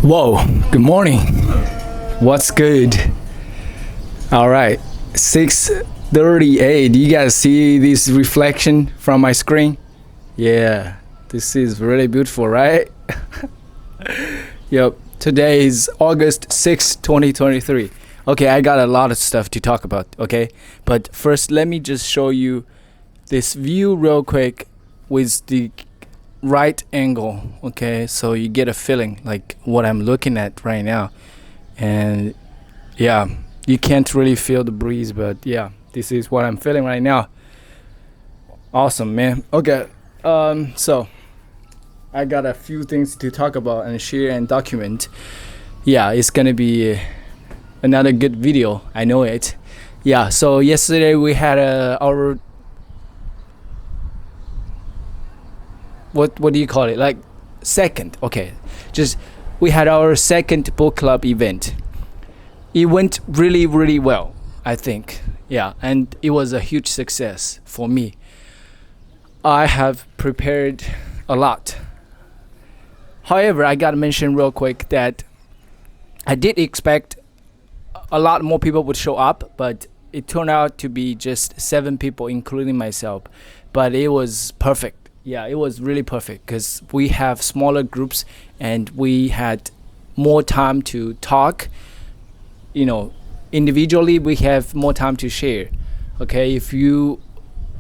Whoa, good morning. What's good? All right, 6:38. You guys see this reflection from my screen? Yeah, this is really beautiful, right? Yep, today is August 6th, 2023. Okay, I got a lot of stuff to talk about, okay? But first, let me just show you this view real quick with the right angle, okay? So you get a feeling like what I'm looking at right now. And yeah, you can't really feel the breeze, but yeah, this is what I'm feeling right now. Awesome, man. Okay, so I got a few things to talk about and share and document. Yeah, it's gonna be another good video. I know it. Yeah, so yesterday we had our what do you call it? Like second. Okay, just we had our second book club event. It went really well, I think. Yeah, and it was a huge success for me. I have prepared a lot. However, I gotta mention real quick that I did expect a lot more people would show up, but it turned out to be just 7 people, including myself. But it was perfect. Yeah, it was really perfect because we have smaller groups and we had more time to talk. You know, individually we have more time to share. Okay, if you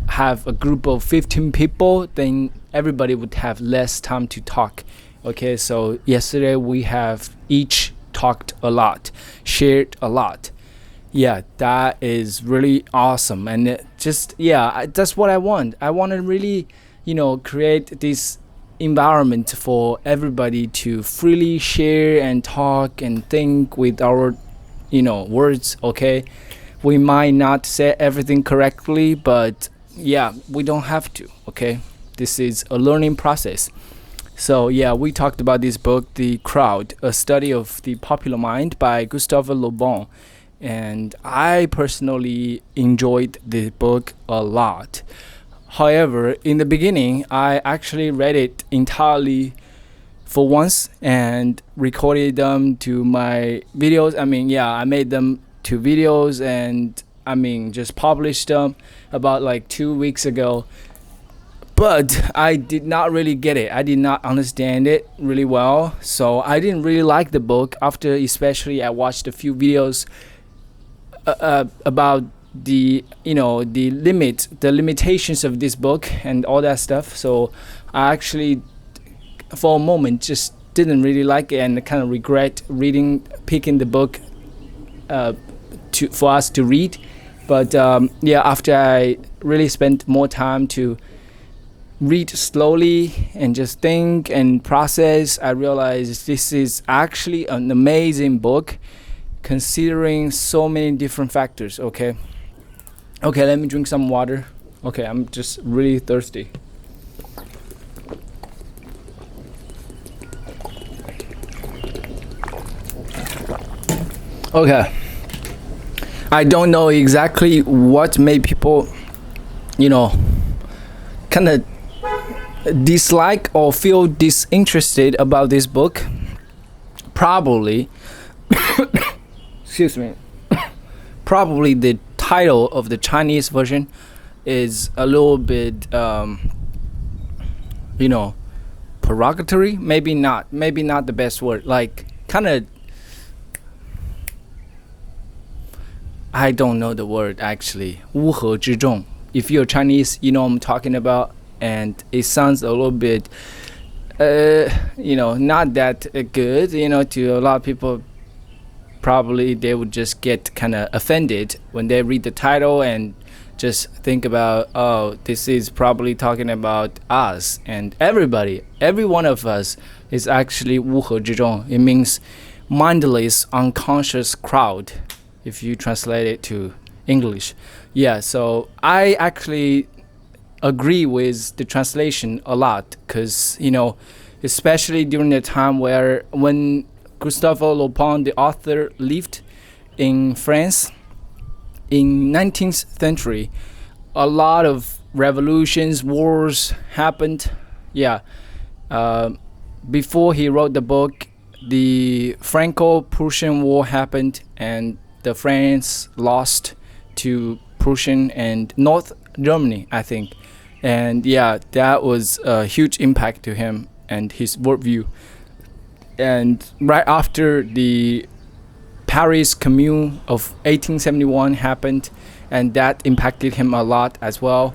have a group of 15 people, then everybody would have less time to talk. Okay, so yesterday we have each talked a lot, shared a lot. Yeah, that is really awesome. And that's what I want. I want to really, create this environment for everybody to freely share and talk and think with our, words. Okay, we might not say everything correctly, but yeah, we don't have to. Okay, this is a learning process. So yeah, we talked about this book, The Crowd, a study of the popular mind by Gustave Le Bon. And I personally enjoyed the book a lot. However, in the beginning, I actually read it entirely for once and recorded them to my videos. I made them to videos and just published them about like 2 weeks ago. But I did not really get it. I did not understand it really well. So I didn't really like the book after, especially I watched a few videos about the limitations of this book and all that stuff. So I actually, for a moment, just didn't really like it and kind of regret picking the book for us to read. But after I really spent more time to read slowly and just think and process, I realized this is actually an amazing book considering so many different factors. Okay, let me drink some water. Okay, I'm just really thirsty. Okay, I don't know exactly what made people kind of dislike or feel disinterested about this book. Probably excuse me. Probably the title of the Chinese version is a little bit derogatory. Maybe not the best word. Like kind of, I don't know the word actually. 乌合之众. If you're Chinese, you know what I'm talking about. And it sounds a little bit not that good, to a lot of people. Probably they would just get kind of offended when they read the title and just think about, oh, this is probably talking about us and everybody. Every one of us is actually 乌合之众. It means mindless, unconscious crowd, if you translate it to English. Yeah, so I actually agree with the translation a lot because, especially during the time when Gustave Le Bon, the author, lived in France in 19th century, a lot of revolutions, wars happened. Yeah, before he wrote the book, the Franco-Prussian War happened and the France lost to Prussian and North Germany, I think. And yeah, that was a huge impact to him and his worldview. And right after the Paris Commune of 1871 happened, and that impacted him a lot as well.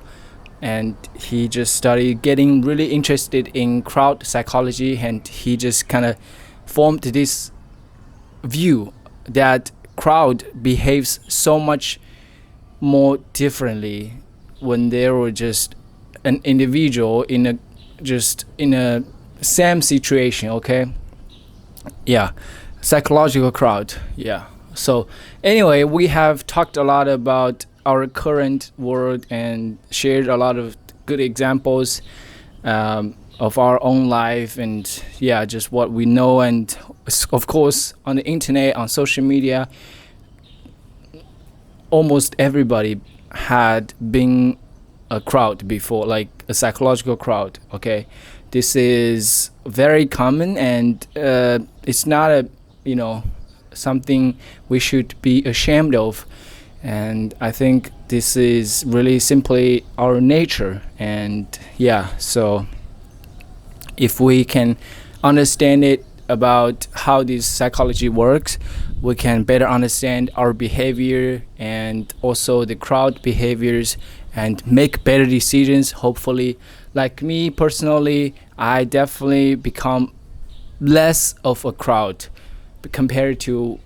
And he just started getting really interested in crowd psychology, and he just kind of formed this view that crowd behaves so much more differently when they were just an individual in a same situation. Okay, yeah, psychological crowd. Yeah. So anyway, we have talked a lot about our current world and shared a lot of good examples of our own life, and yeah, just what we know. And of course, on the internet, on social media, almost everybody had been a crowd before, like a psychological crowd. Okay, this is very common, and it's not a something we should be ashamed of. And I think this is really simply our nature. And yeah, so if we can understand it about how this psychology works, we can better understand our behavior and also the crowd behaviors and make better decisions, hopefully. Like me personally, I definitely become less of a crowd compared to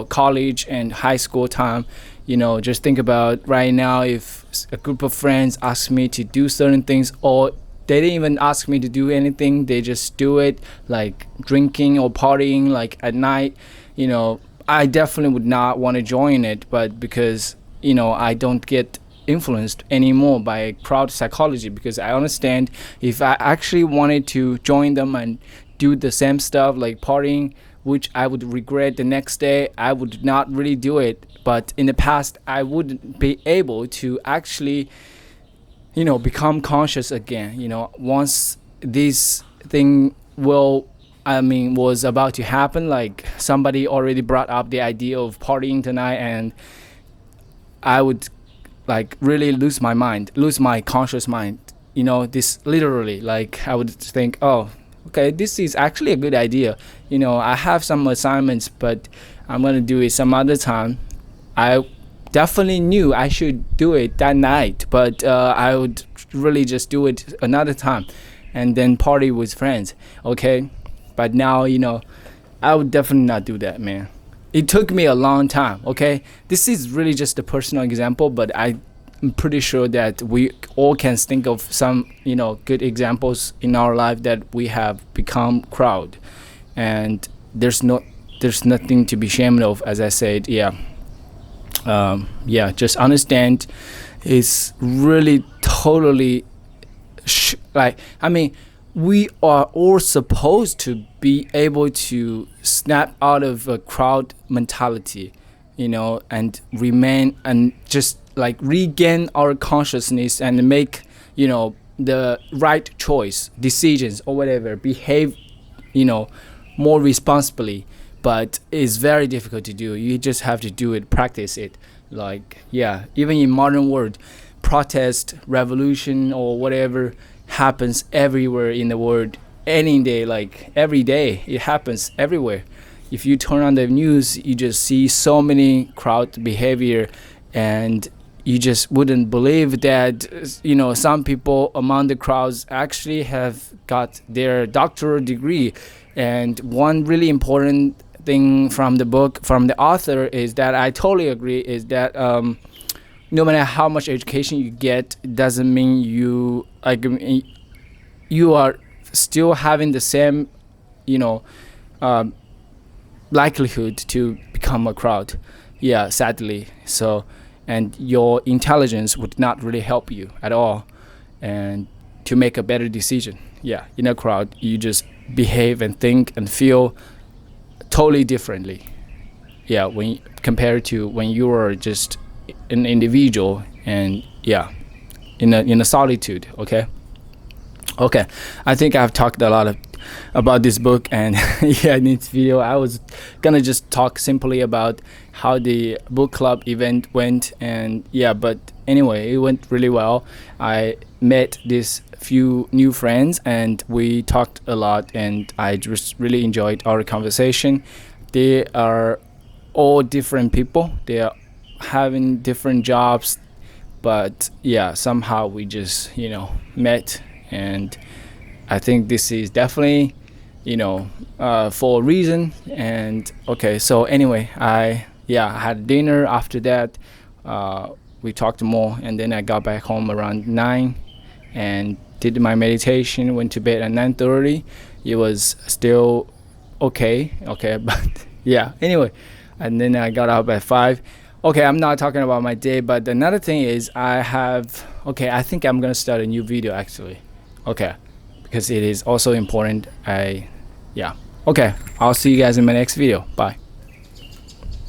college and high school time. Just think about right now, if a group of friends ask me to do certain things, or they didn't even ask me to do anything, they just do it, like drinking or partying like at night, I definitely would not want to join it. But because I don't get influenced anymore by crowd psychology, because I understand if I actually wanted to join them and do the same stuff like partying, which I would regret the next day, I would not really do it. But in the past, I wouldn't be able to actually, become conscious again. Once this thing was about to happen, like somebody already brought up the idea of partying tonight, and I would like really lose my conscious mind. This literally, like I would think, oh, okay, this is actually a good idea. I have some assignments, but I'm going to do it some other time. I definitely knew I should do it that night, but I would really just do it another time and then party with friends. Okay. But now, I would definitely not do that, man. It took me a long time. Okay. This is really just a personal example, but I'm pretty sure that we all can think of some good examples in our life that we have become crowd, and there's nothing to be ashamed of, as I said. Just understand it's really totally we are all supposed to be able to snap out of a crowd mentality, and remain and just like regain our consciousness and make the right choice decisions or whatever, behave more responsibly. But it's very difficult to do. You just have to do it, practice it. Like even in modern world, protest, revolution or whatever happens everywhere in the world, any day, like every day. It happens everywhere. If you turn on the news, you just see so many crowd behavior, and you just wouldn't believe that some people among the crowds actually have got their doctoral degree. And one really important thing from the book, from the author, is that I totally agree, is that no matter how much education you get, it doesn't mean you are still having the same likelihood to become a crowd. Sadly. So, and your intelligence would not really help you at all, and to make a better decision. In a crowd, you just behave and think and feel totally differently. When compared to when you are just an individual and in a solitude. Okay. I think I've talked a lot about this book. And yeah, in this video I was gonna just talk simply about how the book club event went. And yeah, but anyway, it went really well. I met these few new friends and we talked a lot, and I just really enjoyed our conversation. They are all different people, they are having different jobs, but yeah, somehow we just met. And I think this is definitely for a reason. And okay, so anyway, I had dinner. After that, we talked more, and then I got back home around 9 and did my meditation, went to bed at 9:30. It was still okay, but yeah, anyway. And then I got up at 5. Okay, I'm not talking about my day, but another thing is I think I'm gonna start a new video actually. Okay, because it is also important. Okay, I'll see you guys in my next video. Bye.